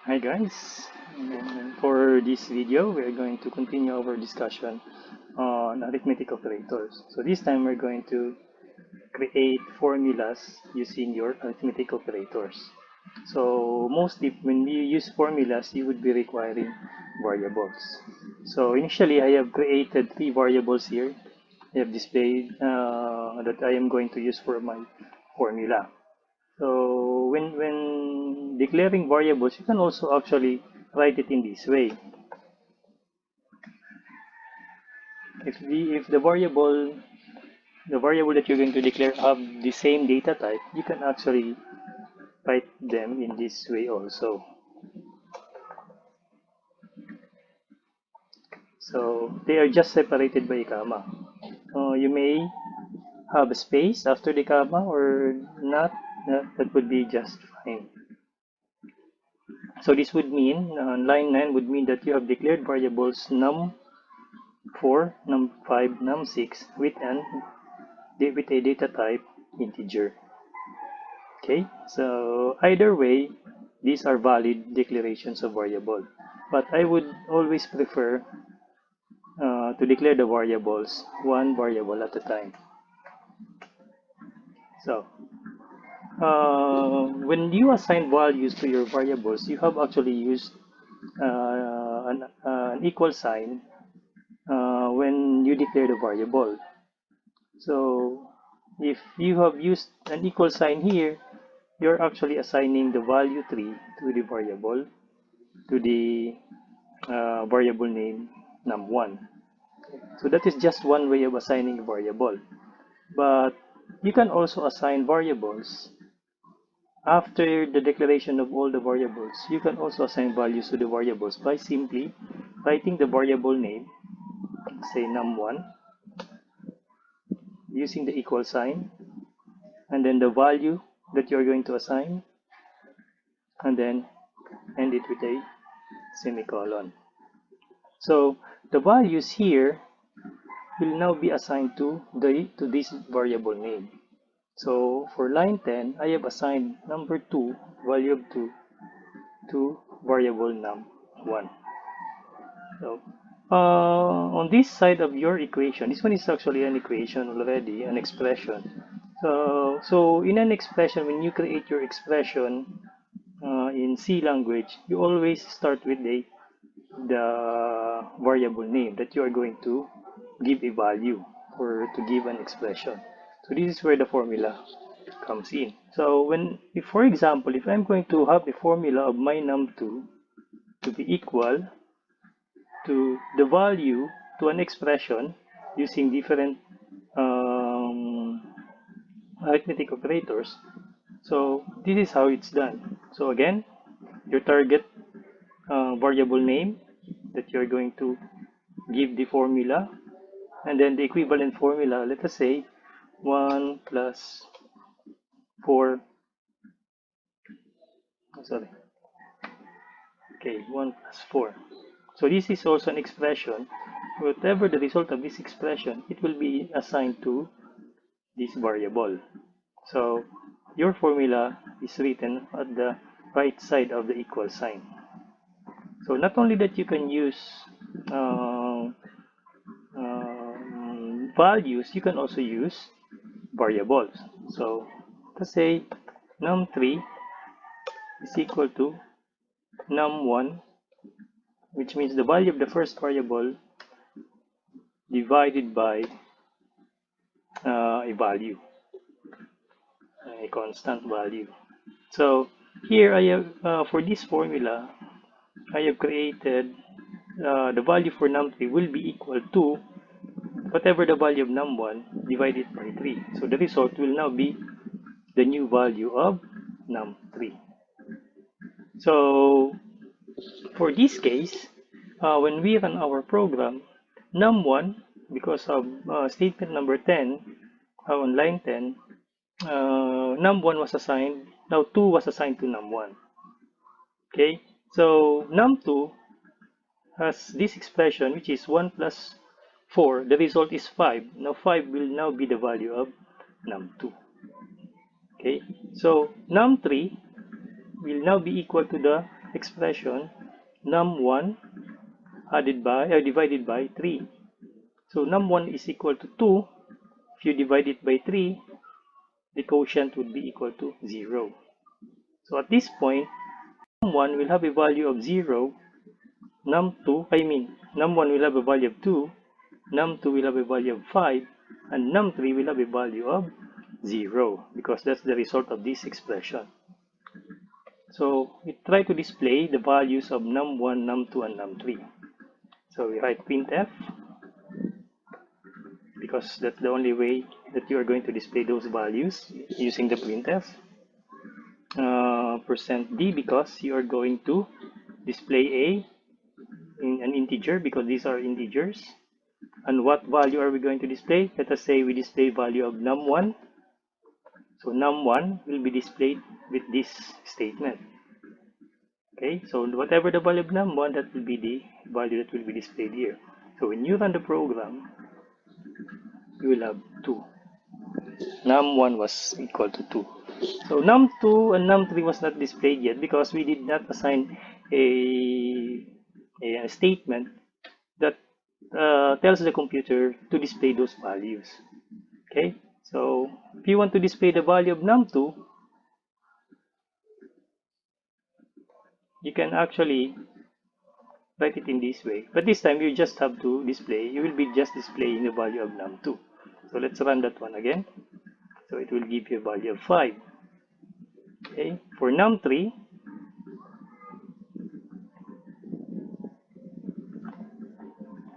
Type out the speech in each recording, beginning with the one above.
Hi guys, for this video we are going to continue our discussion on arithmetic operators. So this time we're going to create formulas using your arithmetic operators. So mostly when you use formulas you would be requiring variables. So initially I have created three variables here. I have displayed that I am going to use for my formula. So when declaring variables, you can also actually write it in this way. If the variable that you're going to declare have the same data type, you can actually write them in this way also. So they are just separated by a comma. You may have a space after the comma or not. That would be just fine. So this would mean, line 9 would mean that you have declared variables num4, num5, num6 with a data type integer. Okay, so either way, these are valid declarations of variable. But I would always prefer to declare the variables one variable at a time. So when you assign values to your variables, you have actually used an equal sign when you declare the variable. So if you have used an equal sign here, you're actually assigning the value 3 to the variable name num1. So that is just one way of assigning a variable. But you can also assign variables after the declaration of all the variables. You can also assign values to the variables by simply writing the variable name, say num1, using the equal sign, and then the value that you're going to assign, and then end it with a semicolon. So the values here will now be assigned to this variable name. So for line 10, I have assigned number 2, value of 2, to variable num1. So on this side of your equation, this one is actually an equation already, an expression. So in an expression, when you create your expression in C language, you always start with the variable name that you are going to give a value or to give an expression. So this is where the formula comes in. So if for example, if I'm going to have the formula of my num2 to be equal to the value to an expression using different arithmetic operators, so this is how it's done. So again, your target variable name that you're going to give the formula, and then the equivalent formula, let us say 1 plus 4, sorry, okay, 1 plus 4. So this is also an expression. Whatever the result of this expression, it will be assigned to this variable. So your formula is written at the right side of the equal sign. So not only that you can use values, you can also use variables. So let's say num3 is equal to num1, which means the value of the first variable divided by a value, a constant value. So here I have, for this formula, I have created the value for num3 will be equal to whatever the value of num1 divided by 3. So the result will now be the new value of num3. So for this case, when we run our program, num1, because of statement number 10 on line 10, num1 was assigned, now 2 was assigned to num1. Okay, so num2 has this expression, which is 1 plus 4, the result is 5. Now 5 will now be the value of num2. Okay, so num3 will now be equal to the expression num1 divided by 3. So num1 is equal to 2. If you divide it by 3, the quotient would be equal to 0. So at this point, num1 will have a value of 0, num1 will have a value of 2, num2 will have a value of 5, and num3 will have a value of 0, because that's the result of this expression. So we try to display the values of num1, num2, and num3. So we write printf, because that's the only way that you are going to display those values using the printf. %d, because you are going to display an integer, because these are integers. And what value are we going to display? Let us say we display value of num1. So num1 will be displayed with this statement. Okay, so whatever the value of num1, that will be the value that will be displayed here. So when you run the program, you will have 2. Num1 was equal to 2. So num2 and num3 was not displayed yet because we did not assign a statement that tells the computer to display those values. Okay, so if you want to display the value of num2, you can actually write it in this way, but this time you just have to display, you will be just displaying the value of num2. So let's run that one again. So it will give you a value of 5. Okay, for num3,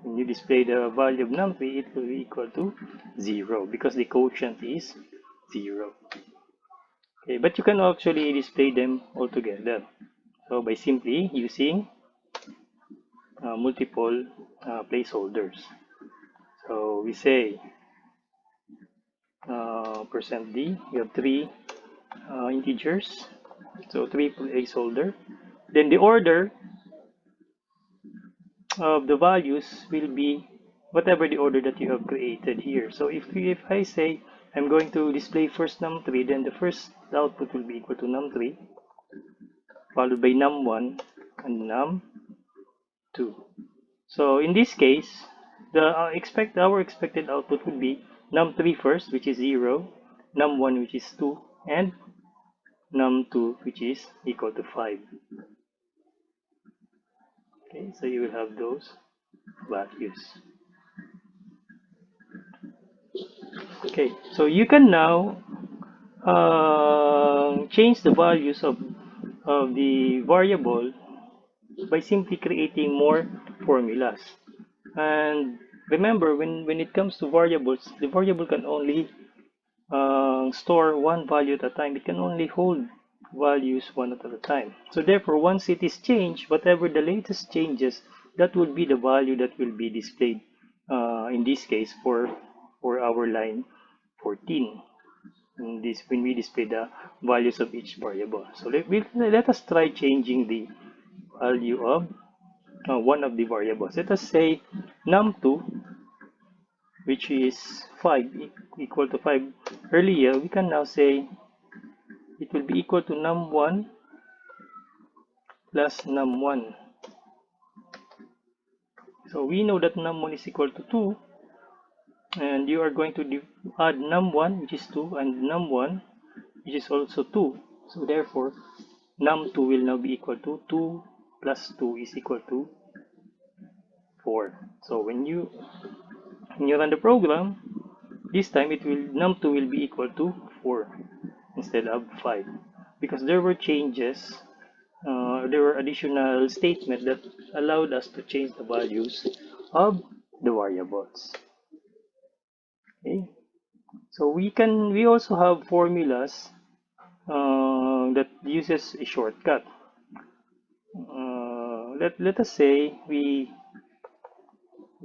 when you display the value of num3, it will be equal to 0 because the quotient is 0. Okay, but you can actually display them all together. So by simply using multiple placeholders. So we say %d, we have 3 integers, so 3 placeholder. Then the order of the values will be whatever the order that you have created here. So if I say I'm going to display first num3, then the first output will be equal to num3, followed by num1 and num2. So in this case, our expected output would be num3 first, which is 0, num1, which is 2, and num2, which is equal to 5. Okay, so you will have those values. Okay, so you can now change the values of the variable by simply creating more formulas. And remember, when it comes to variables, the variable can only store one value at a time. It can only hold values one at a time. So therefore, once it is changed, whatever the latest changes, that will be the value that will be displayed in this case for our line 14. In this, when we display the values of each variable. So let us try changing the value of one of the variables. Let us say num2, which is 5, equal to 5. Earlier, we can now say it will be equal to num1 plus num1. So we know that num1 is equal to 2, and you are going to add num1, which is 2, and num1, which is also 2. So therefore, num2 will now be equal to 2 plus 2 is equal to 4. So when you run the program, this time num2 will be equal to 4 instead of 5, because there were changes, there were additional statements that allowed us to change the values of the variables. Okay, so we also have formulas that uses a shortcut. Let us say we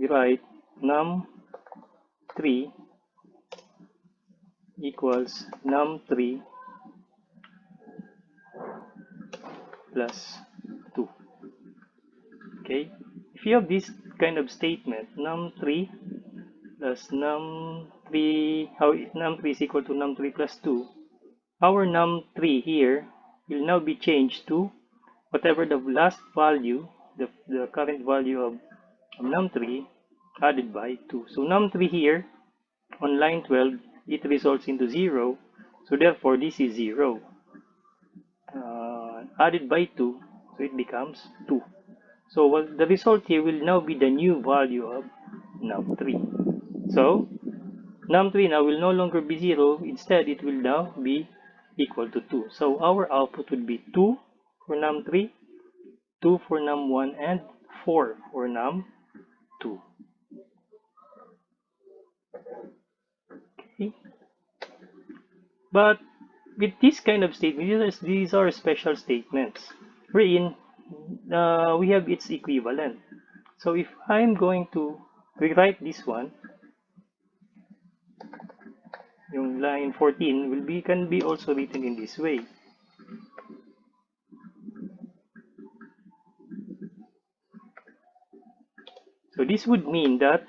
write num3 equals num3 plus 2. Okay, if you have this kind of statement, num3 plus num3, how num3 is equal to num3 plus 2, our num3 here will now be changed to whatever the last value, the current value of num3 added by 2. So num3 here on line 12, it results into 0. So therefore, this is 0. Added by 2, so it becomes 2. So the result here will now be the new value of num3. So num3 now will no longer be 0. Instead, it will now be equal to 2. So our output would be 2 for num3, 2 for num1, and 4 for num2. Okay. But with this kind of statement, these are special statements wherein we have its equivalent. So if I'm going to rewrite this one, yung line 14 can be also written in this way. So this would mean that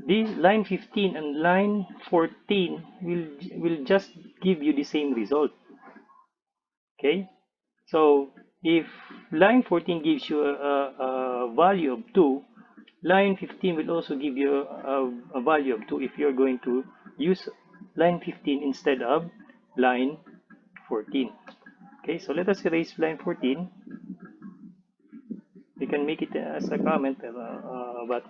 this line 15 and line 14 will just give you the same result. Okay, so if line 14 gives you a value of 2, line 15 will also give you a value of 2 if you're going to use line 15 instead of line 14. Okay, so let us erase line 14. We can make it as a comment, but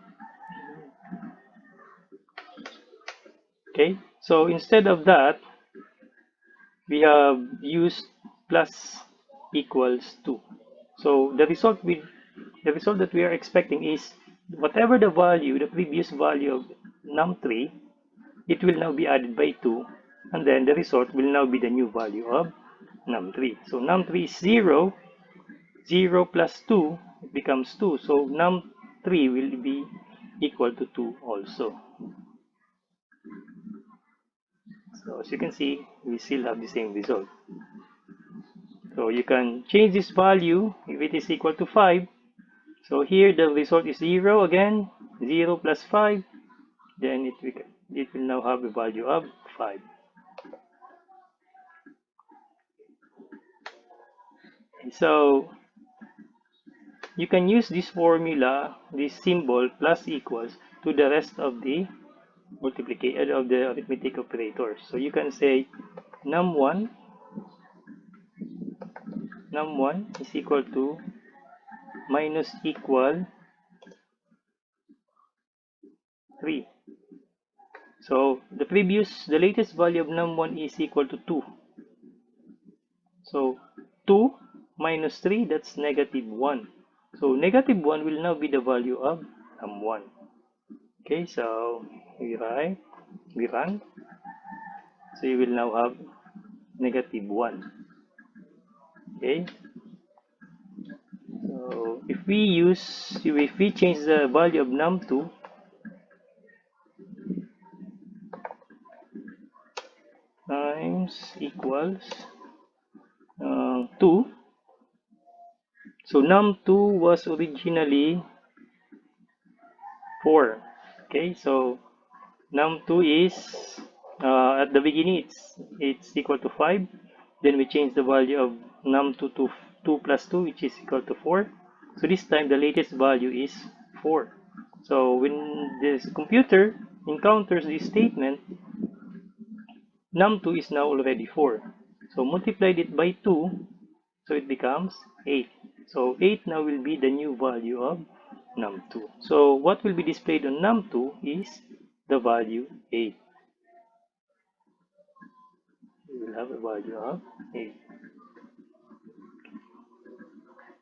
okay, so instead of that, we have used plus equals 2. So the result that we are expecting is whatever the value, the previous value of num3, it will now be added by 2, and then the result will now be the new value of num3. So num3 is 0, 0 plus 2 becomes 2. So num3 will be equal to 2 also. So as you can see, we still have the same result. So you can change this value if it is equal to 5. So here the result is 0 again, 0 plus 5. Then it will now have a value of 5. So you can use this formula, this symbol plus equals, to the rest of the multiplication of the arithmetic operators. So you can say num1 is equal to minus equal 3. So the latest value of num1 is equal to 2. So 2 minus 3, that's negative 1. So negative 1 will now be the value of num1. Okay, so we run. So you will now have negative 1. Okay. So if we change the value of num2 times equals 2. So num2 was originally 4. Okay, so num2 is at the beginning it's equal to 5. Then we change the value of num2 to 2 plus 2, which is equal to 4. So this time the latest value is 4. So when this computer encounters this statement, num2 is now already 4. So multiplied it by 2, so it becomes 8. So 8 now will be the new value of num2. So what will be displayed on num2 is the value 8. We will have a value of 8.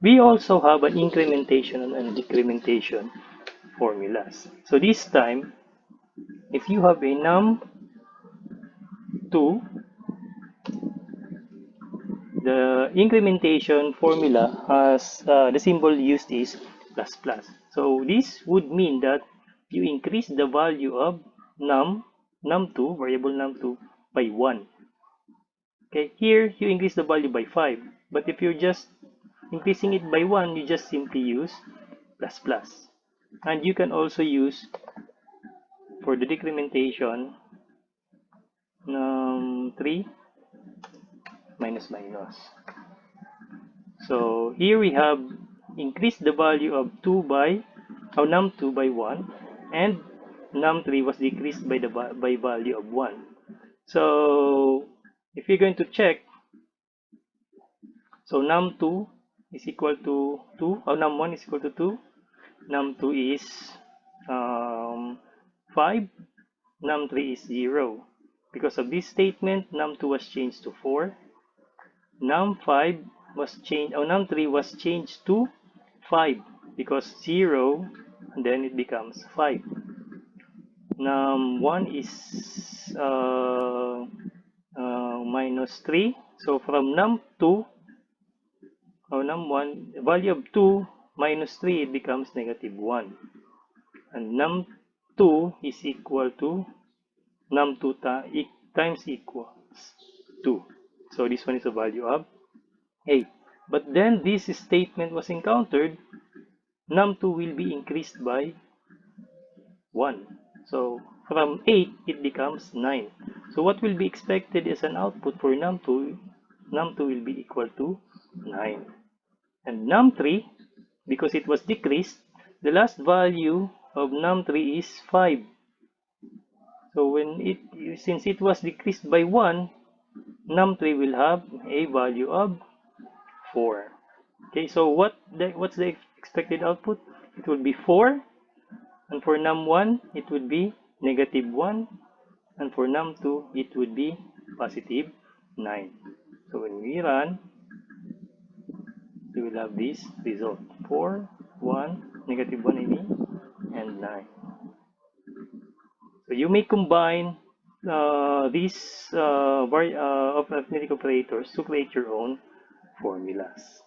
We also have an incrementation and decrementation formulas. So this time, if you have a num2, the incrementation formula has the symbol used is plus plus. So this would mean that you increase the value of num2, variable num2, by 1. Okay, here you increase the value by 5. But if you're just increasing it by 1, you just simply use plus plus. And you can also use, for the decrementation, num3 minus minus. So here we have increased the value of num2 by 1, and num3 was decreased by the value of 1. So if you're going to check, so num2 is equal to 2, or num1 is equal to 2, num2 is 5, num3 is 0. Because of this statement, num2 was changed to 4, num5 was changed, or num3 was changed to 5, because 0, and then it becomes 5. Num1 is minus 3, so from num2, or num1, the value of 2 minus 3, it becomes negative 1. And num2 is equal to num2 times equals 2. So this one is a value of 8. But then this statement was encountered, num2 will be increased by 1. So from 8, it becomes 9. So what will be expected as an output for num2? Num2 will be equal to 9. And num3, because it was decreased, the last value of num3 is 5. So since it was decreased by 1, num3 will have a value of 4. Okay, so what's the expected output? It will be 4, and for num1 it would be negative 1, and for num2 it would be positive 9. So when we run, we will have this result: 4, 1, negative 1 I mean, and 9. So you may combine these of arithmetic operators to create your own formulas.